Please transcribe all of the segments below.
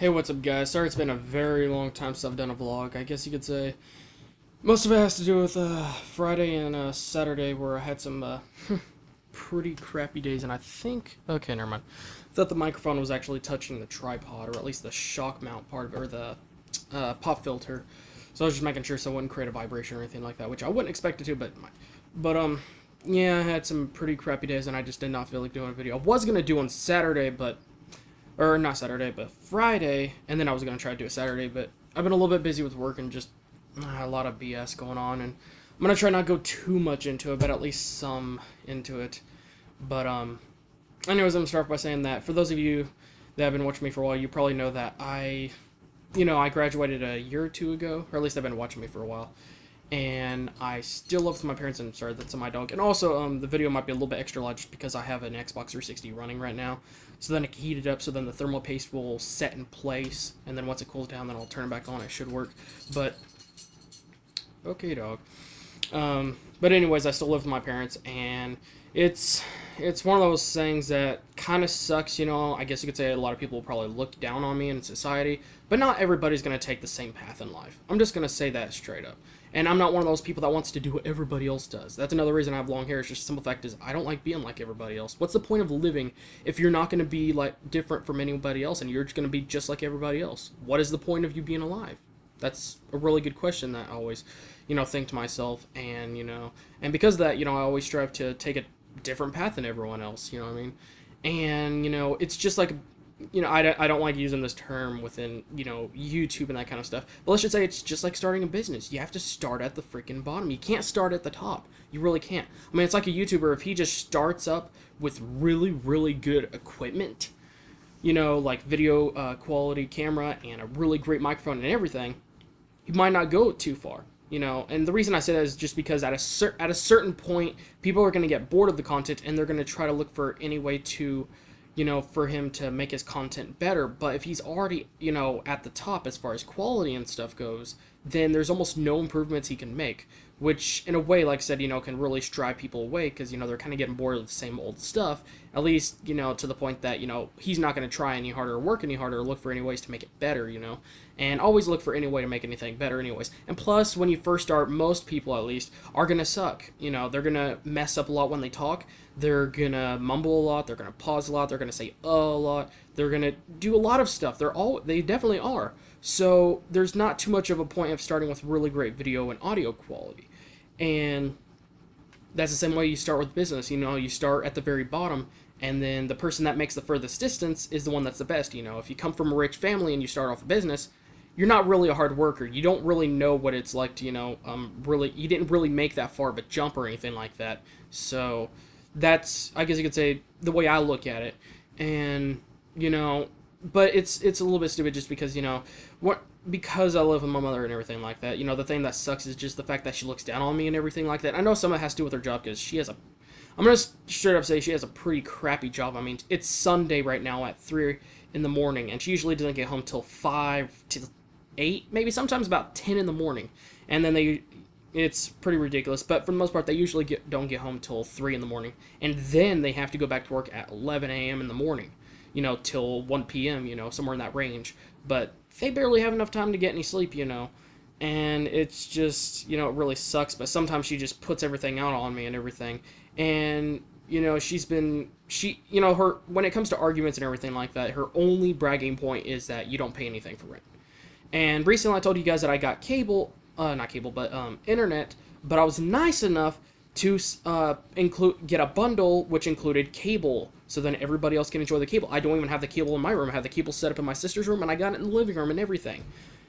Hey, what's up, guys? Sorry it's been a very long time since I've done a vlog. I guess you could say most of it has to do with Friday and Saturday, where I had some pretty crappy days, and I think... Okay, never mind. I thought the microphone was actually touching the tripod, or at least the shock mount part of it, or the pop filter. So I was just making sure so it wouldn't create a vibration or anything like that, which I wouldn't expect it to, but it might. But, yeah, I had some pretty crappy days, and I just did not feel like doing a video. I was going to do on Saturday, but... Or not Saturday, but Friday, and then I was going to try to do it Saturday, but I've been a little bit busy with work and just a lot of BS going on, and I'm going to try not go too much into it, but at least some into it. But, anyways, I'm going to start off by saying that for those of you that have been watching me for a while, you probably know that I graduated a year or two ago, or at least I've been watching me for a while. And I still live with my parents, and sorry, that's my dog. And also, the video might be a little bit extra large just because I have an Xbox 360 running right now. So then it can heat it up, so then the thermal paste will set in place, and then once it cools down, then I'll turn it back on. It should work. But, okay, dog. But anyways, I still live with my parents, and it's one of those things that kind of sucks, you know. I guess you could say a lot of people will probably look down on me in society, but not everybody's going to take the same path in life. I'm just going to say that straight up. And I'm not one of those people that wants to do what everybody else does. That's another reason I have long hair. It's just the simple fact is I don't like being like everybody else. What's the point of living if you're not going to be like different from anybody else and you're just going to be just like everybody else? What is the point of you being alive? That's a really good question that I always, think to myself. And, and because of that, I always strive to take a different path than everyone else, you know what I mean? And, it's just like, I don't like using this term within, YouTube and that kind of stuff. But let's just say it's just like starting a business. You have to start at the freaking bottom. You can't start at the top. You really can't. I mean, it's like a YouTuber. If he just starts up with really, really good equipment, like video quality camera and a really great microphone and everything, he might not go too far. And the reason I say that is just because at a certain point, people are going to get bored of the content and they're going to try to look for any way to, for him to make his content better. But if he's already, at the top as far as quality and stuff goes, then there's almost no improvements he can make, which in a way, like I said, can really drive people away because, they're kind of getting bored of the same old stuff, at least, to the point that, he's not going to try any harder or work any harder or look for any ways to make it better, and always look for any way to make anything better anyways. And plus, when you first start, most people at least are going to suck, they're going to mess up a lot when they talk, they're going to mumble a lot, they're going to pause a lot, they're going to say a lot, they're going to do a lot of stuff, they definitely are. So there's not too much of a point of starting with really great video and audio quality. And that's the same way you start with business. You start at the very bottom, and then the person that makes the furthest distance is the one that's the best. If you come from a rich family and you start off a business, you're not really a hard worker. You don't really know what it's like to, you didn't really make that far of a jump or anything like that. So that's, I guess you could say, the way I look at it. And, but it's a little bit stupid just because, because I live with my mother and everything like that, the thing that sucks is just the fact that she looks down on me and everything like that. I know some of it has to do with her job because I'm going to straight up say she has a pretty crappy job. I mean, it's Sunday right now at 3 in the morning, and she usually doesn't get home till 5 to 8, maybe sometimes about 10 in the morning. And then it's pretty ridiculous, but for the most part, they usually don't get home till 3 in the morning. And then they have to go back to work at 11 a.m. in the morning, till 1 p.m., somewhere in that range. But they barely have enough time to get any sleep, and it's just, it really sucks. But sometimes she just puts everything out on me and everything. And, her, when it comes to arguments and everything like that, her only bragging point is that you don't pay anything for rent. And recently I told you guys that I got internet, but I was nice enough to get a bundle which included cable, so then everybody else can enjoy the cable. I don't even have the cable in my room. I have the cable set up in my sister's room, and I got it in the living room and everything.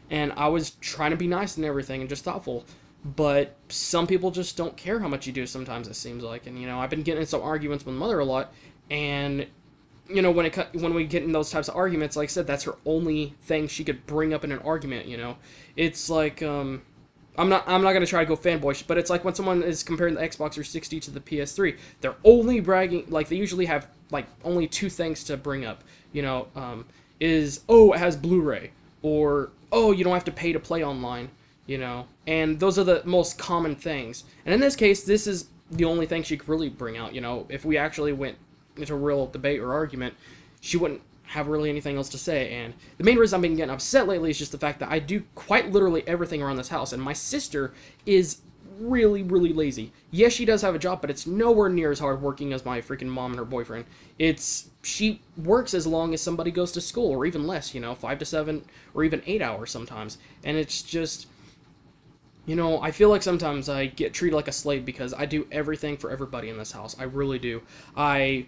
And I was trying to be nice and everything and just thoughtful. But some people just don't care how much you do sometimes, it seems like. And, I've been getting in some arguments with mother a lot. And, when we get in those types of arguments, like I said, that's her only thing she could bring up in an argument, It's like, I'm not going to try to go fanboyish, but it's like when someone is comparing the Xbox 360 to the PS3, they're only bragging, like, they usually have, like, only two things to bring up, it has Blu-ray, or, you don't have to pay to play online, and those are the most common things. And in this case, this is the only thing she could really bring out, if we actually went into a real debate or argument, she wouldn't have really anything else to say. And the main reason I've been getting upset lately is just the fact that I do quite literally everything around this house, and my sister is really, really lazy. Yes, she does have a job, but it's nowhere near as hard working as my freaking mom and her boyfriend. She works as long as somebody goes to school, or even less, 5 to 7, or even 8 hours sometimes. And it's just, I feel like sometimes I get treated like a slave because I do everything for everybody in this house. I really do. I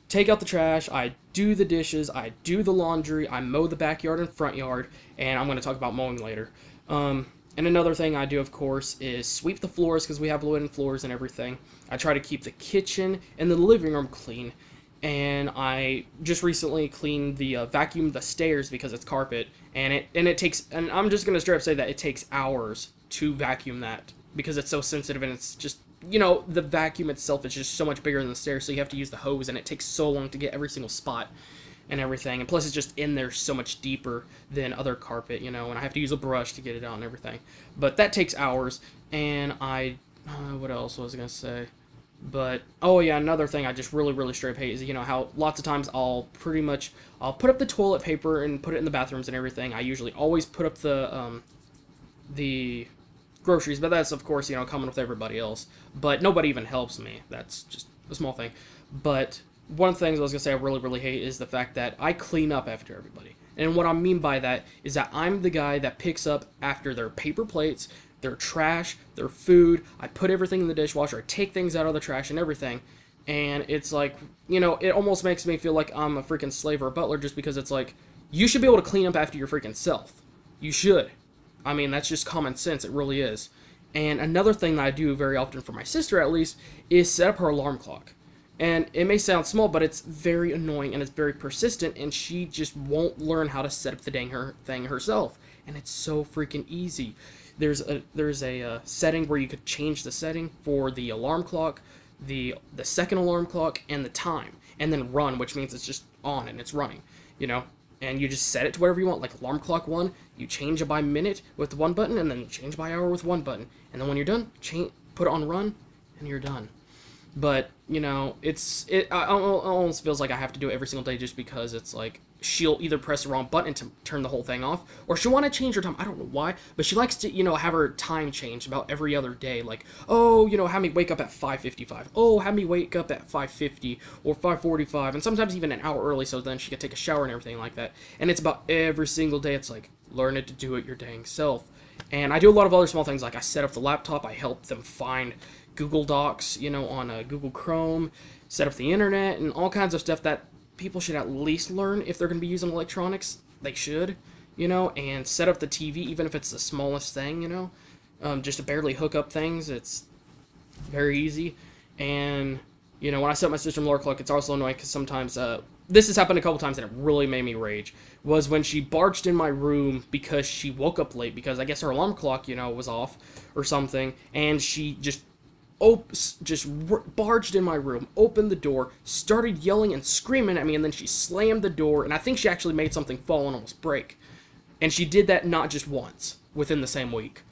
take out the trash, I do the dishes, I do the laundry, I mow the backyard and front yard, and I'm going to talk about mowing later. And another thing I do, of course, is sweep the floors because we have wooden floors and everything. I try to keep the kitchen and the living room clean. And I just recently cleaned the vacuum the stairs because it's carpet, and it takes, and I'm just gonna straight up say that it takes hours to vacuum that because it's so sensitive, and it's just, the vacuum itself is just so much bigger than the stairs, so you have to use the hose, and it takes so long to get every single spot and everything, and plus it's just in there so much deeper than other carpet, and I have to use a brush to get it out and everything. But that takes hours, and what else was I gonna say? But, oh yeah, another thing I just really, really straight up hate is, how lots of times I'll put up the toilet paper and put it in the bathrooms and everything. I usually always put up the groceries, but that's, of course, coming with everybody else. But nobody even helps me. That's just a small thing. But one of the things I was going to say I really, really hate is the fact that I clean up after everybody. And what I mean by that is that I'm the guy that picks up after their paper plates, their trash, their food. I put everything in the dishwasher. I take things out of the trash and everything. And it's like, it almost makes me feel like I'm a freaking slave or a butler just because it's like, you should be able to clean up after your freaking self. You should. I mean, that's just common sense. It really is. And another thing that I do very often for my sister, at least, is set up her alarm clock. And it may sound small, but it's very annoying and it's very persistent, and she just won't learn how to set up the dang thing herself. And it's so freaking easy. There's a setting where you could change the setting for the alarm clock, the second alarm clock, and the time, and then run, which means it's just on and it's running, and you just set it to whatever you want. Like alarm clock 1, you change it by minute with one button, and then change by hour with one button, and then when you're done, put it on run, and you're done. But it almost feels like I have to do it every single day just because it's like she'll either press the wrong button to turn the whole thing off, or she'll want to change her time. I don't know why, but she likes to, have her time changed about every other day. Like, oh, have me wake up at 5:55. Oh, have me wake up at 5:50 or 5:45, and sometimes even an hour early so then she could take a shower and everything like that. And it's about every single day. It's like, learn it to do it your dang self. And I do a lot of other small things, like I set up the laptop, I help them find Google Docs, on Google Chrome, set up the internet, and all kinds of stuff that people should at least learn if they're going to be using electronics. They should, and set up the TV, even if it's the smallest thing, just to barely hook up things. It's very easy. And, when I set up my system alarm clock, it's also annoying because sometimes, this has happened a couple times and it really made me rage, was when she barged in my room because she woke up late because I guess her alarm clock, was off or something, and she just barged in my room, opened the door, started yelling and screaming at me, and then she slammed the door, and I think she actually made something fall and almost break. And she did that not just once, within the same week.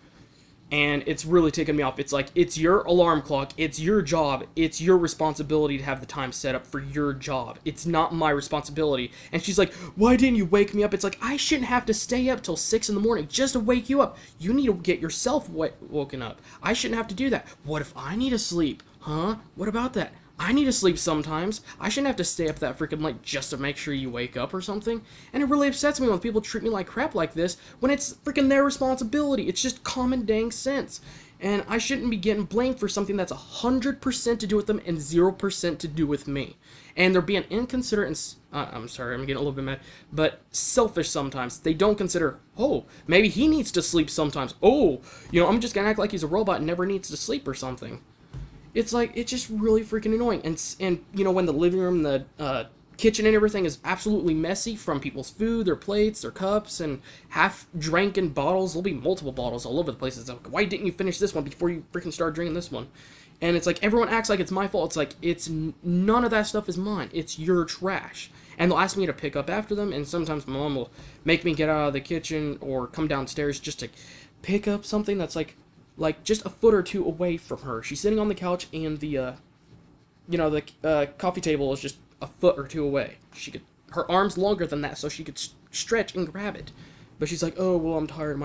And it's really taken me off. It's like, it's your alarm clock, it's your job, it's your responsibility to have the time set up for your job. It's not my responsibility. And she's like, why didn't you wake me up? It's like, I shouldn't have to stay up till 6 in the morning just to wake you up. You need to get yourself woken up. I shouldn't have to do that. What if I need to sleep? Huh? What about that? I need to sleep sometimes. I shouldn't have to stay up that freaking late just to make sure you wake up or something. And it really upsets me when people treat me like crap like this when it's freaking their responsibility. It's just common dang sense. And I shouldn't be getting blamed for something that's 100% to do with them and 0% to do with me. And they're being inconsiderate and, I'm sorry, I'm getting a little bit mad, but selfish sometimes. They don't consider, oh, maybe he needs to sleep sometimes. Oh, I'm just gonna act like he's a robot and never needs to sleep or something. It's like, it's just really freaking annoying. And when the living room, the kitchen and everything is absolutely messy from people's food, their plates, their cups, and half-drank bottles. There'll be multiple bottles all over the place. It's like, why didn't you finish this one before you freaking started drinking this one? And it's like, everyone acts like it's my fault. It's like, none of that stuff is mine. It's your trash. And they'll ask me to pick up after them, and sometimes my mom will make me get out of the kitchen or come downstairs just to pick up something that's like just a foot or two away from her. She's sitting on the couch and the coffee table is just a foot or two away. She could her arms longer than that so she could stretch and grab it. But she's like, oh, well, I'm tired.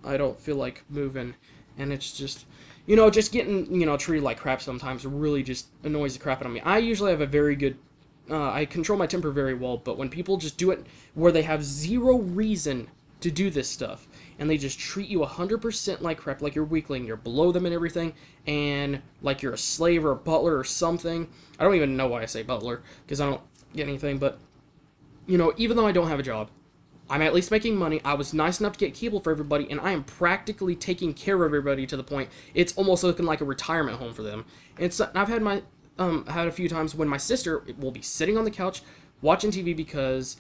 I don't feel like moving. And it's just, just getting, treated like crap sometimes really just annoys the crap out of me. I usually have a very good, I control my temper very well, but when people just do it where they have zero reason to do this stuff, and they just treat you 100% like crap, like you're a weakling, you're below them and everything, and like you're a slave or a butler or something. I don't even know why I say butler, because I don't get anything, but, even though I don't have a job, I'm at least making money. I was nice enough to get cable for everybody, and I am practically taking care of everybody to the point it's almost looking like a retirement home for them. And I've had had a few times when my sister will be sitting on the couch watching TV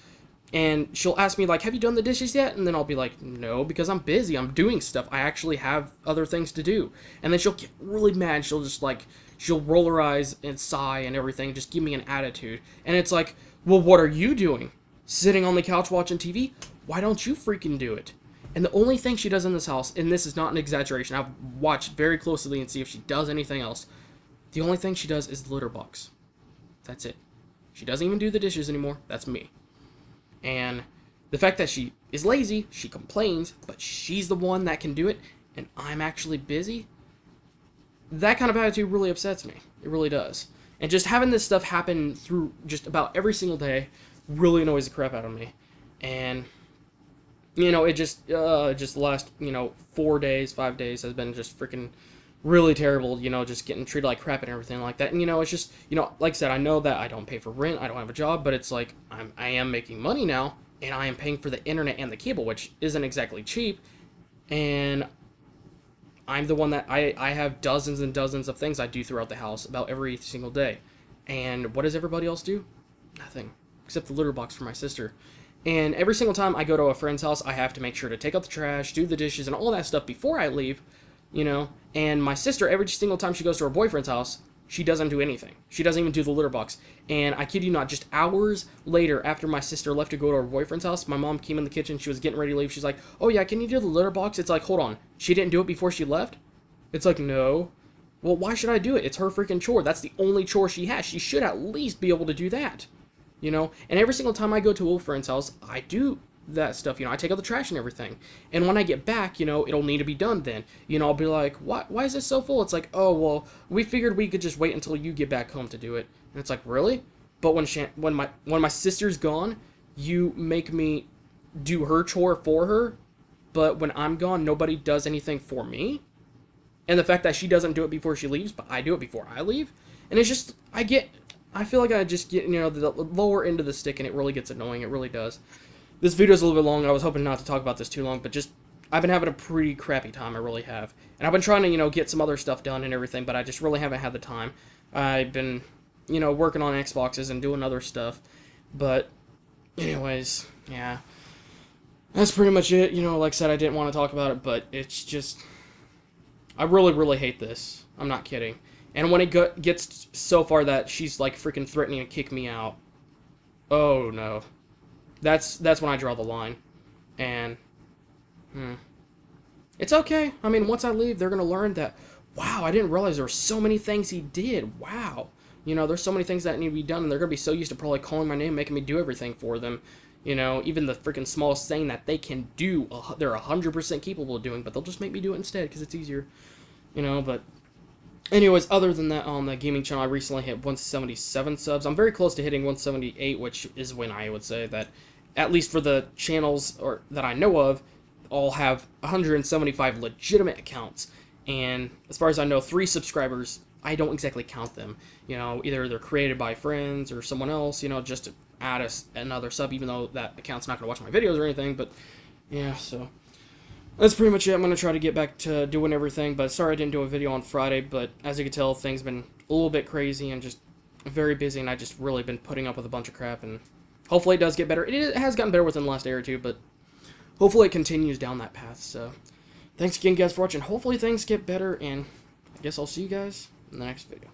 and she'll ask me, like, have you done the dishes yet? And then I'll be like, no, because I'm busy. I'm doing stuff. I actually have other things to do. And then she'll get really mad. She'll just, she'll roll her eyes and sigh and everything, just give me an attitude. And it's like, well, what are you doing? Sitting on the couch watching TV? Why don't you freaking do it? And the only thing she does in this house, and this is not an exaggeration, I've watched very closely and see if she does anything else. The only thing she does is the litter box. That's it. She doesn't even do the dishes anymore. That's me. And the fact that she is lazy, she complains, but she's the one that can do it, and I'm actually busy, that kind of attitude really upsets me. It really does. And just having this stuff happen through just about every single day really annoys the crap out of me. And, it just the last, 4 days, 5 days has been just freaking really terrible, just getting treated like crap and everything like that. And, it's just, like I said, I know that I don't pay for rent, I don't have a job, but it's like, I am making money now, and I am paying for the internet and the cable, which isn't exactly cheap, and I'm the one that, I have dozens and dozens of things I do throughout the house about every single day. And what does everybody else do? Nothing. Except the litter box for my sister. And every single time I go to a friend's house, I have to make sure to take out the trash, do the dishes, and all that stuff before I leave, And my sister, every single time she goes to her boyfriend's house, she doesn't do anything. She doesn't even do the litter box. And I kid you not, just hours later, after my sister left to go to her boyfriend's house, my mom came in the kitchen, she was getting ready to leave, she's like, oh yeah, can you do the litter box? It's like, hold on, she didn't do it before she left? It's like, no. Well, why should I do it? It's her freaking chore. That's the only chore she has. She should at least be able to do that. And every single time I go to a friend's house, I do that stuff, I take out the trash and everything. And when I get back, it'll need to be done then. I'll be like, why is this so full? It's like, oh, well, we figured we could just wait until you get back home to do it. And it's like, really? But when my sister's gone, you make me do her chore for her, but when I'm gone, nobody does anything for me? And the fact that she doesn't do it before she leaves, but I do it before I leave? And it's just, I feel like I just get, the lower end of the stick, and it really gets annoying. It really does. This video is a little bit long. I was hoping not to talk about this too long, but just, I've been having a pretty crappy time. I really have. And I've been trying to, get some other stuff done and everything, but I just really haven't had the time. I've been, working on Xboxes and doing other stuff. But, anyways, yeah. That's pretty much it. Like I said, I didn't want to talk about it, but it's just, I really, really hate this. I'm not kidding. And when it gets so far that she's, like, freaking threatening to kick me out, oh, no. That's when I draw the line. And, it's okay. I mean, once I leave, they're going to learn that, wow, I didn't realize there were so many things he did. Wow. There's so many things that need to be done, and they're going to be so used to probably calling my name, making me do everything for them. Even the freaking smallest thing that they can do, they're 100% capable of doing, but they'll just make me do it instead because it's easier. But anyways, other than that, on the gaming channel, I recently hit 177 subs. I'm very close to hitting 178, which is when I would say that, at least for the channels that I know of, all have 175 legitimate accounts. And as far as I know, 3 subscribers, I don't exactly count them. Either they're created by friends or someone else, just to add another sub, even though that account's not going to watch my videos or anything. But, yeah, so that's pretty much it. I'm going to try to get back to doing everything, but sorry I didn't do a video on Friday, but as you can tell, things been a little bit crazy and just very busy, and I just really been putting up with a bunch of crap, and hopefully it does get better. It has gotten better within the last day or two, but hopefully it continues down that path. So thanks again, guys, for watching. Hopefully things get better, and I guess I'll see you guys in the next video.